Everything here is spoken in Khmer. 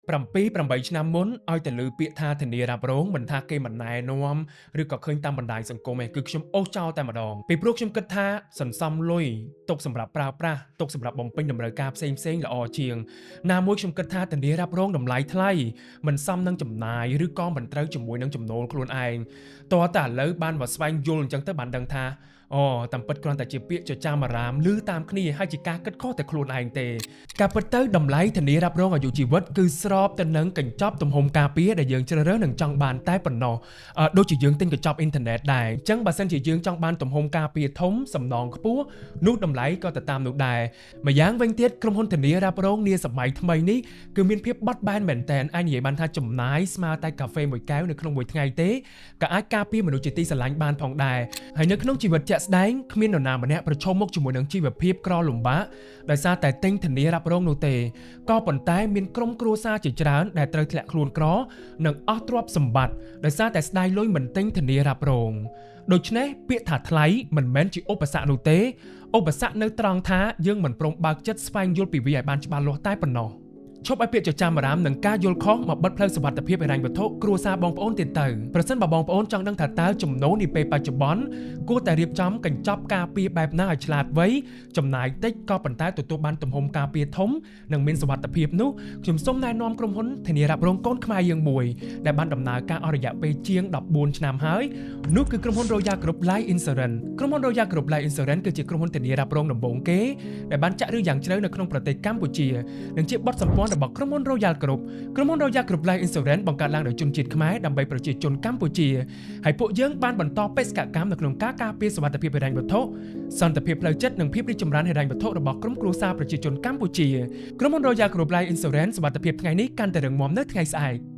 7 ឆ្នាំមុនឲ្យតែលើពាក្យថាធានារ៉ាប់រងមិនថាគេមិនណែនាំឬក៏ឃើញតាមបណ្ដាញសង្គមឯងគឺខ្ញុំអូសចោលតែម្ដងពីព្រោះខ្ញុំគិតថាសន្សំលុយទុកសម្រាប់ប្រើប្រាស់ទុកសម្រាប់បំពេញតម្រូវការផ្សេងៗល្អជាងណាមួយខ្ញុំគិតថាធានារ៉ាប់រងតម្លៃថ្លៃមិនសមនឹងចំណាយឬក៏មិនត្រូវជាមួយនឹងចំណូលខ្លួនឯងតើតែឥឡូវបានមកស្វែងយល់អញ្ចឹងទៅបានដឹងថាតាមពិតគ្រាន់តែជាពាក្យចចាមអារាមឬតាមគ្នាហើយជាការគិតខុសតែខ្លួនឯងទេការពិតទៅតម្លៃធានារ៉ាប់រងអាយុជីវិតគឺស្របទៅនឹងកញ្ចប់ទំហំការពារដែលយើងជ្រើសរើសនិងចង់បានតែប៉ុណ្ណោះដូចជាយើងទិញកញ្ចប់អ៊ីនធឺណិតដែរអញ្ចឹងបើសិនជាយើងចង់បានទំហំការពារធំសំណងខ្ពស់នោះតម្លៃក៏ទៅតាមនោះដែរម្យ៉ាងវិញទៀតក្រុមហ៊ុនធានារ៉ាប់រងនាសម័យថ្មីនេះគឺមានភាពបត់បែនមែនតែនអាចនិយាយបានថាចំណាយស្មើតែកាហ្វេមួយកែវនៅក្នុងមួយថ្ងៃទេក៏អាចការពារមនុស្សជាទីស្រឡាញ់បានផងដែរហើយនៅក្នុងជីវិតជាក់ស្ដែងគ្មាននរណាម្នាក់ប្រឈមមុខជាមួយនឹងជីវភាពក្រលំបាកដោយសារតែទិញធានារ៉ាប់រងនោះទេក៏ប៉ុន្តែមានក្រុមគ្រួសារជាច្រើនដែលត្រូវធ្លាក់ខ្លួនក្រនិងអស់ទ្រព្យសម្បត្តិដោយសារតែស្ដាយលុយមិនទិញធានារ៉ាប់រងដូច្នេះពាក្យថាថ្លៃមិនមែនជាឧបសគ្គនោះទេឧបសគ្គនៅត្រង់ថាយើងមិនព្រមបើកចិត្តស្វែងយល់ពីវាឲ្យបានច្បាស់លាស់តែប៉ុណ្ណោះឈប់ឲ្យពាក្យចចាមអារាមនិងការយល់ខុសមកបិទផ្លូវសុវត្ថិភាពហិរញ្ញវត្ថុគ្រួសារបងប្អូនទៀតទៅប្រសិនបើបងប្អូនចង់ដឹងថាតើចំណូលនាពេលបច្ចុប្បន្នគួរតែរៀបចំកញ្ចប់ការពារបែបណាឲ្យឆ្លាតវៃចំណាយតិចក៏ប៉ុន្តែទទួលបានទំហំការពារធំនិងមានសុវត្ថិភាពនោះខ្ញុំសូមណែនាំក្រុមហ៊ុនធានារ៉ាប់រងកូនខ្មែរយើងមួយដែលបានដំណើរការអស់រយៈពេលជាង14ឆ្នាំហើយនោះគឺក្រុមហ៊ុន Royal Group Life Insurance ក្រុមហ៊ុន Royal Group Life Insurance គឺជាក្រុមហ៊ុនធានារ៉ាប់រងដំបូងគេដែលបានចាក់ឫសយ៉ាងជ្រៅនៅក្នុងប្រទេសកម្ពុជានិងជាបទសម្ព័ន្ធរបស់ក្រុមហ៊ុន Royal Group ក្រុមហ៊ុន Royal Group Life Insurance បង្កើតឡើងដោយជនជាតិខ្មែរដើម្បីប្រជាជនកម្ពុជាហើយពួកយើងបានបន្តបេសកកម្មនៅក្នុងការការពារសុវត្ថិភាពហិរញ្ញវត្ថុសន្តិភាពផ្លូវចិត្តនិងភាពរីកចម្រើនហិរញ្ញវត្ថុរបស់ក្រុមគ្រួសារប្រជាជនកម្ពុជាក្រុមហ៊ុន Royal Group Life Insurance សុវត្ថិភាពថ្ងៃនេះកាន់តែរឹងមាំនៅថ្ងៃស្អែក